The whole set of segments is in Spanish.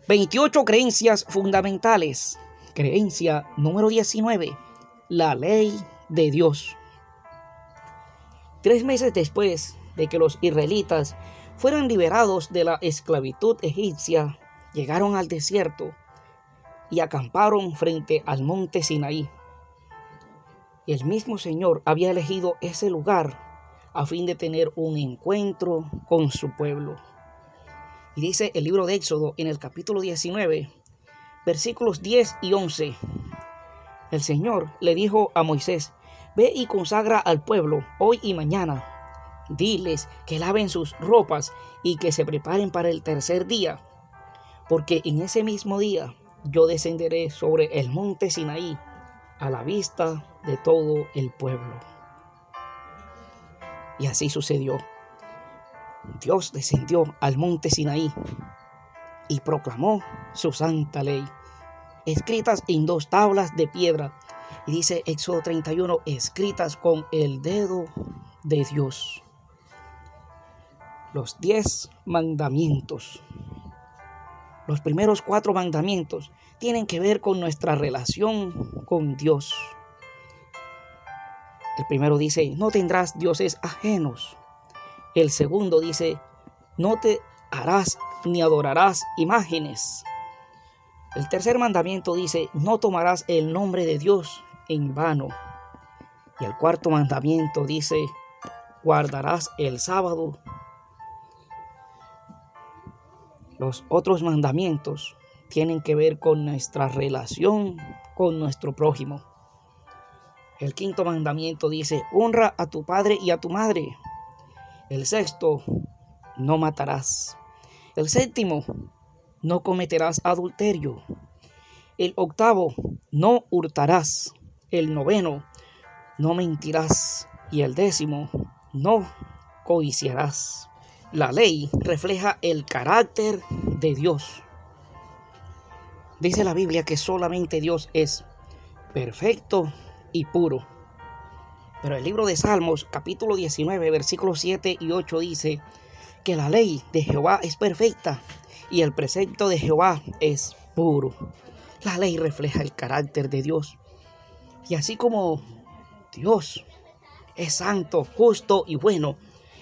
28 creencias fundamentales. Creencia número 19. La ley de Dios. 3 meses después de que los israelitas fueran liberados de la esclavitud egipcia, llegaron al desierto y acamparon frente al monte Sinaí. El mismo Señor había elegido ese lugar a fin de tener un encuentro con su pueblo. Y dice el libro de Éxodo en el capítulo 19, versículos 10 y 11. El Señor le dijo a Moisés: ve y consagra al pueblo hoy y mañana. Diles que laven sus ropas y que se preparen para el tercer día, porque en ese mismo día yo descenderé sobre el monte Sinaí a la vista de todo el pueblo. Y así sucedió. Dios descendió al monte Sinaí y proclamó su santa ley, escritas en 2 tablas de piedra. Y dice Éxodo 31, escritas con el dedo de Dios. Los 10 mandamientos. Los primeros 4 mandamientos tienen que ver con nuestra relación con Dios. El primero dice: no tendrás dioses ajenos. El segundo dice: no te harás ni adorarás imágenes. El tercer mandamiento dice: no tomarás el nombre de Dios en vano. Y el cuarto mandamiento dice: guardarás el sábado. Los otros mandamientos tienen que ver con nuestra relación con nuestro prójimo. El quinto mandamiento dice: honra a tu padre y a tu madre. El sexto: no matarás. El séptimo: no cometerás adulterio. El octavo: no hurtarás. El noveno: no mentirás. Y el 10º: no codiciarás. La ley refleja el carácter de Dios. Dice la Biblia que solamente Dios es perfecto y puro. Pero el libro de Salmos, capítulo 19, versículos 7 y 8 dice que la ley de Jehová es perfecta y el precepto de Jehová es puro. La ley refleja el carácter de Dios. Y así como Dios es santo, justo y bueno,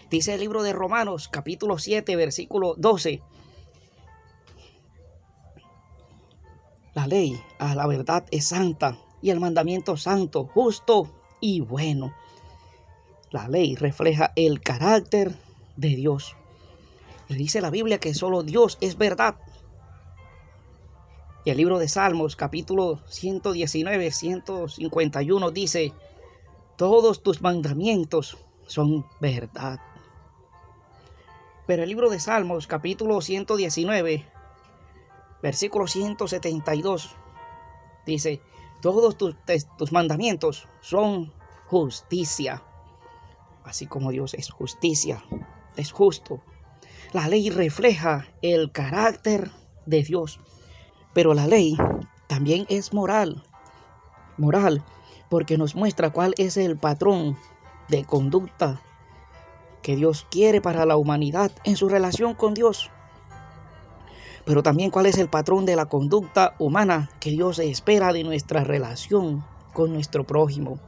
dice el libro de Romanos, capítulo 7, versículo 12. La ley, a la verdad, es santa y el mandamiento santo, justo y bueno. La ley refleja el carácter de Dios. Y dice la Biblia que solo Dios es verdad. Y el libro de Salmos, capítulo 119, 151 dice: todos tus mandamientos son verdad. Pero el libro de Salmos, capítulo 119, versículo 172 dice: todos tus mandamientos son justicia. Así como Dios es justicia, es justo. La ley refleja el carácter de Dios. Pero la ley también es moral. Moral porque nos muestra cuál es el patrón de conducta que Dios quiere para la humanidad en su relación con Dios. Pero también cuál es el patrón de la conducta humana que Dios espera de nuestra relación con nuestro prójimo.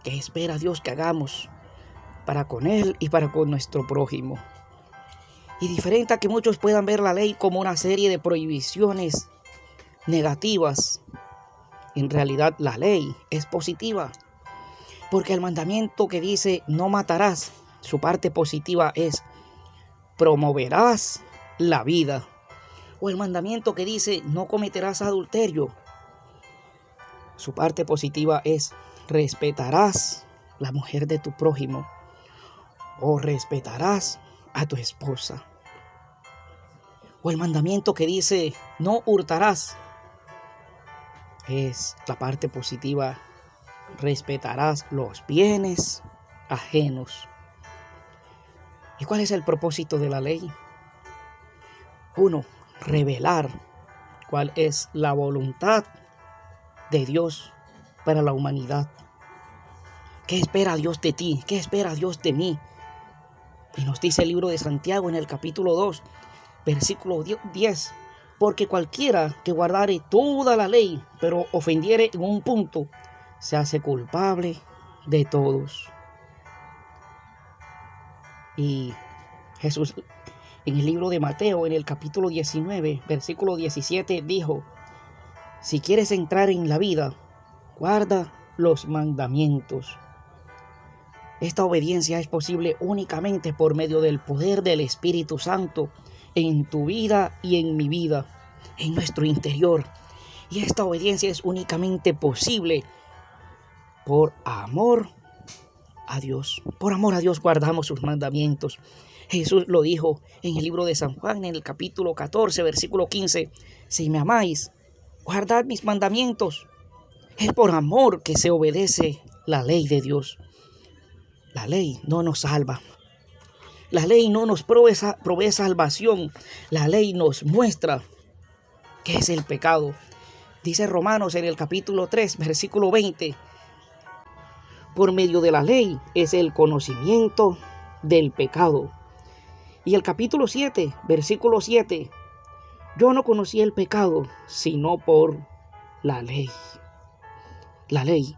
¿Qué espera Dios que hagamos para con Él y para con nuestro prójimo? Y diferente a que muchos puedan ver la ley como una serie de prohibiciones negativas, en realidad la ley es positiva. Porque el mandamiento que dice no matarás, su parte positiva es promoverás la vida. O el mandamiento que dice no cometerás adulterio, su parte positiva es respetarás la mujer de tu prójimo o respetarás a tu esposa. O el mandamiento que dice no hurtarás, es la parte positiva: respetarás los bienes ajenos. ¿Y cuál es el propósito de la ley? 1. Revelar cuál es la voluntad de Dios para la humanidad. ¿Qué espera Dios de ti? ¿Qué espera Dios de mí? Y nos dice el libro de Santiago en el capítulo 2, versículo 10. Porque cualquiera que guardare toda la ley, pero ofendiere en un punto, se hace culpable de todos. Y Jesús en el libro de Mateo, en el capítulo 19, versículo 17, dijo: si quieres entrar en la vida, guarda los mandamientos. Esta obediencia es posible únicamente por medio del poder del Espíritu Santo en tu vida y en mi vida, en nuestro interior. Y esta obediencia es únicamente posible por amor a Dios. Por amor a Dios guardamos sus mandamientos. Jesús lo dijo en el libro de San Juan, en el capítulo 14, versículo 15. Si me amáis, guardad mis mandamientos. Es por amor que se obedece la ley de Dios. La ley no nos salva. La ley no nos provee salvación. La ley nos muestra qué es el pecado. Dice Romanos en el capítulo 3, versículo 20. Por medio de la ley es el conocimiento del pecado. Y el capítulo 7, versículo 7. Yo no conocí el pecado sino por la ley. La ley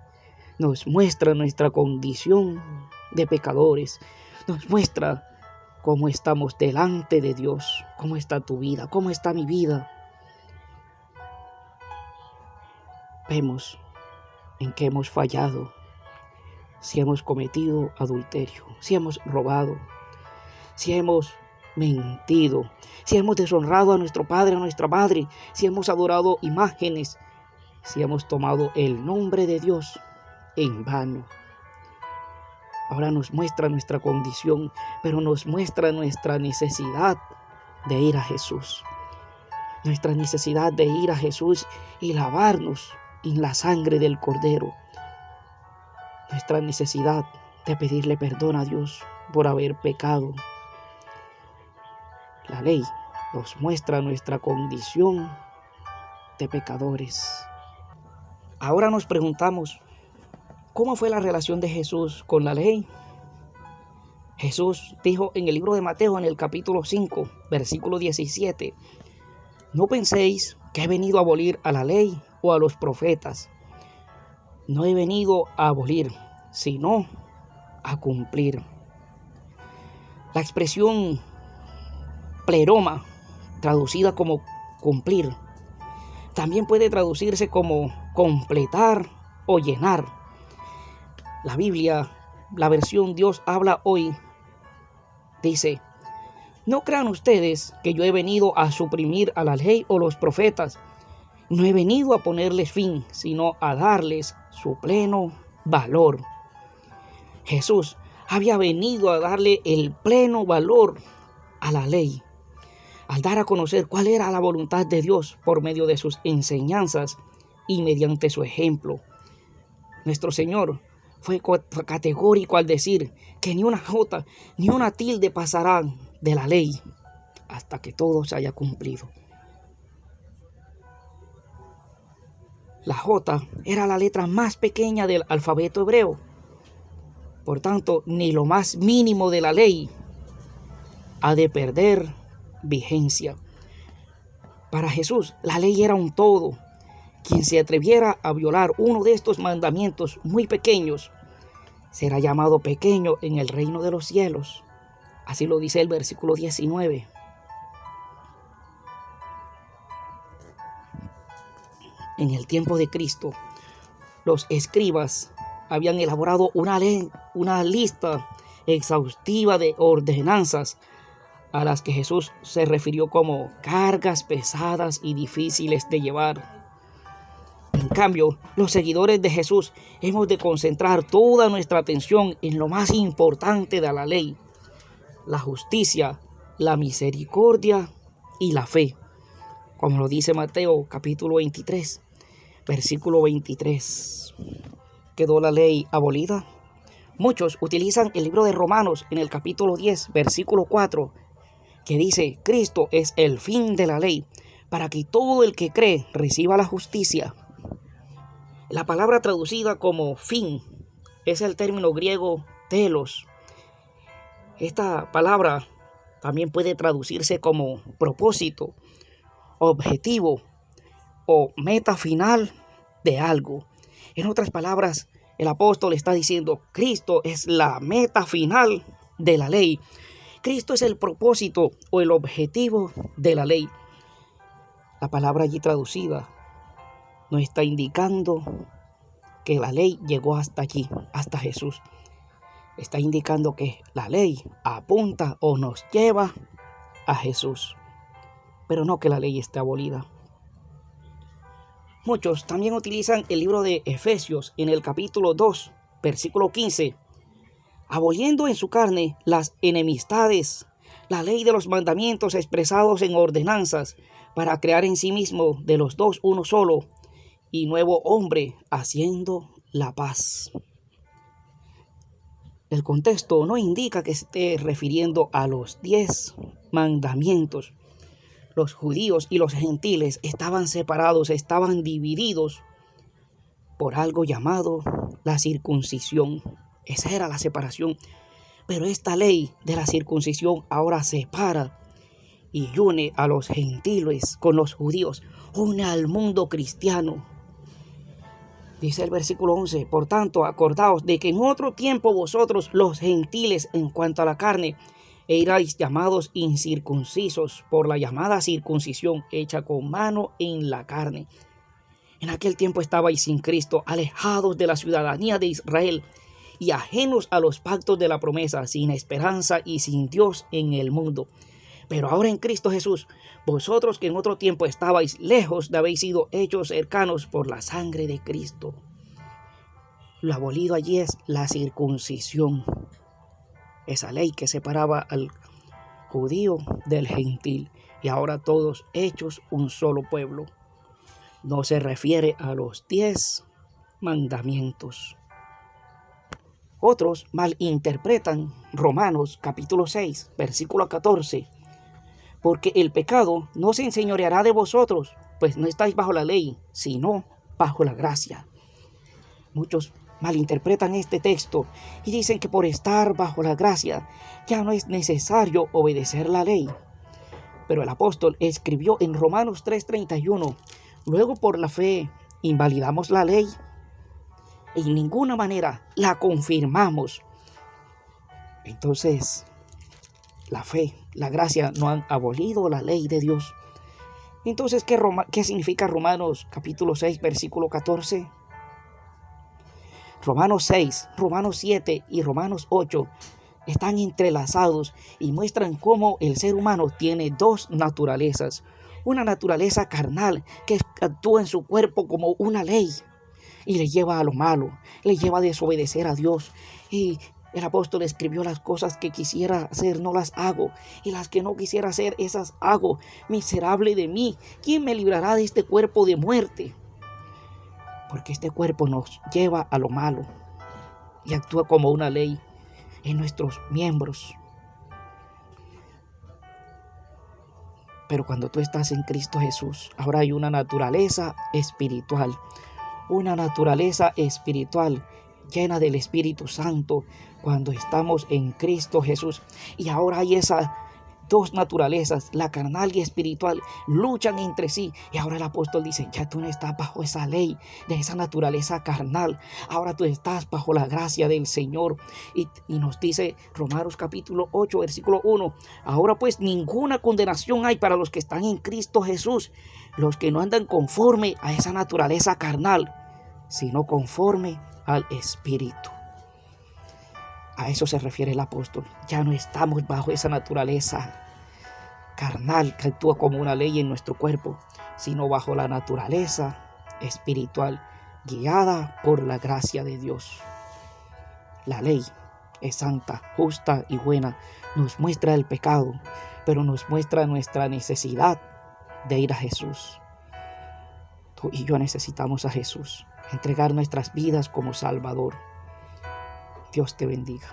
nos muestra nuestra condición de pecadores. Nos muestra cómo estamos delante de Dios. Cómo está tu vida, cómo está mi vida. Vemos en qué hemos fallado. Si hemos cometido adulterio, si hemos robado, si hemos mentido, si hemos deshonrado a nuestro padre, a nuestra madre, si hemos adorado imágenes, si hemos tomado el nombre de Dios en vano. Ahora nos muestra nuestra condición, pero nos muestra nuestra necesidad de ir a Jesús. Nuestra necesidad de ir a Jesús y lavarnos en la sangre del Cordero. Nuestra necesidad de pedirle perdón a Dios por haber pecado. La ley nos muestra nuestra condición de pecadores. Ahora nos preguntamos, ¿cómo fue la relación de Jesús con la ley? Jesús dijo en el libro de Mateo, en el capítulo 5, versículo 17, no penséis que he venido a abolir a la ley o a los profetas. No he venido a abolir, sino a cumplir. La expresión pleroma, traducida como cumplir, también puede traducirse como completar o llenar. La Biblia, la versión Dios habla hoy, dice: no crean ustedes que yo he venido a suprimir a la ley o los profetas. No he venido a ponerles fin, sino a darles su pleno valor. Jesús había venido a darle el pleno valor a la ley, al dar a conocer cuál era la voluntad de Dios por medio de sus enseñanzas y mediante su ejemplo. Nuestro Señor fue categórico al decir que ni una jota ni una tilde pasarán de la ley hasta que todo se haya cumplido. La J era la letra más pequeña del alfabeto hebreo. Por tanto, ni lo más mínimo de la ley ha de perder vigencia. Para Jesús, la ley era un todo. Quien se atreviera a violar uno de estos mandamientos muy pequeños será llamado pequeño en el reino de los cielos. Así lo dice el versículo 19. En el tiempo de Cristo, los escribas habían elaborado una lista exhaustiva de ordenanzas a las que Jesús se refirió como cargas pesadas y difíciles de llevar. En cambio, los seguidores de Jesús hemos de concentrar toda nuestra atención en lo más importante de la ley: la justicia, la misericordia y la fe, como lo dice Mateo capítulo 23, versículo 23. ¿Quedó la ley abolida? Muchos utilizan el libro de Romanos en el capítulo 10, versículo 4, que dice: Cristo es el fin de la ley, para que todo el que cree reciba la justicia. La palabra traducida como fin es el término griego telos. Esta palabra también puede traducirse como propósito objetivo o meta final de algo. En otras palabras, el apóstol está diciendo, Cristo es la meta final de la ley. Cristo es el propósito o el objetivo de la ley. La palabra allí traducida nos está indicando que la ley llegó hasta allí, hasta Jesús. Está indicando que la ley apunta o nos lleva a Jesús, pero no que la ley esté abolida. Muchos también utilizan el libro de Efesios en el capítulo 2, versículo 15, aboliendo en su carne las enemistades, la ley de los mandamientos expresados en ordenanzas, para crear en sí mismo de los dos uno solo y nuevo hombre, haciendo la paz. El contexto no indica que esté refiriendo a los 10 mandamientos. Los judíos y los gentiles estaban separados, estaban divididos por algo llamado la circuncisión. Esa era la separación. Pero esta ley de la circuncisión ahora separa y une a los gentiles con los judíos, une al mundo cristiano. Dice el versículo 11, por tanto, acordaos de que en otro tiempo vosotros, los gentiles, en cuanto a la carne, erais llamados incircuncisos por la llamada circuncisión hecha con mano en la carne. En aquel tiempo estabais sin Cristo, alejados de la ciudadanía de Israel y ajenos a los pactos de la promesa, sin esperanza y sin Dios en el mundo. Pero ahora en Cristo Jesús, vosotros que en otro tiempo estabais lejos, habéis sido hechos cercanos por la sangre de Cristo. Lo abolido allí es la circuncisión, esa ley que separaba al judío del gentil, y ahora todos hechos un solo pueblo. No se refiere a los 10 mandamientos. Otros malinterpretan Romanos capítulo 6, versículo 14. Porque el pecado no se enseñoreará de vosotros, pues no estáis bajo la ley, sino bajo la gracia. Muchos malinterpretan este texto y dicen que por estar bajo la gracia ya no es necesario obedecer la ley. Pero el apóstol escribió en Romanos 3:31, luego por la fe invalidamos la ley, en ninguna manera la confirmamos. Entonces, la fe, la gracia no han abolido la ley de Dios. Entonces, ¿qué significa Romanos capítulo 6, versículo 14? Romanos 6, Romanos 7 y Romanos 8 están entrelazados y muestran cómo el ser humano tiene dos naturalezas. Una naturaleza carnal que actúa en su cuerpo como una ley y le lleva a lo malo, le lleva a desobedecer a Dios. Y el apóstol escribió, las cosas que quisiera hacer no las hago, y las que no quisiera hacer, esas hago. Miserable de mí, ¿quién me librará de este cuerpo de muerte? Porque este cuerpo nos lleva a lo malo y actúa como una ley en nuestros miembros. Pero cuando tú estás en Cristo Jesús, ahora hay una naturaleza espiritual. Una naturaleza espiritual llena del Espíritu Santo cuando estamos en Cristo Jesús. Y ahora hay esas dos naturalezas, la carnal y espiritual, luchan entre sí. Y ahora el apóstol dice, ya tú no estás bajo esa ley de esa naturaleza carnal. Ahora tú estás bajo la gracia del Señor. Y nos dice Romanos capítulo 8, versículo 1. Ahora pues ninguna condenación hay para los que están en Cristo Jesús, los que no andan conforme a esa naturaleza carnal, sino conforme al Espíritu. A eso se refiere el apóstol. Ya no estamos bajo esa naturaleza carnal que actúa como una ley en nuestro cuerpo, sino bajo la naturaleza espiritual guiada por la gracia de Dios. La ley es santa, justa y buena. Nos muestra el pecado, pero nos muestra nuestra necesidad de ir a Jesús. Tú y yo necesitamos a Jesús, entregar nuestras vidas como Salvador. Dios te bendiga.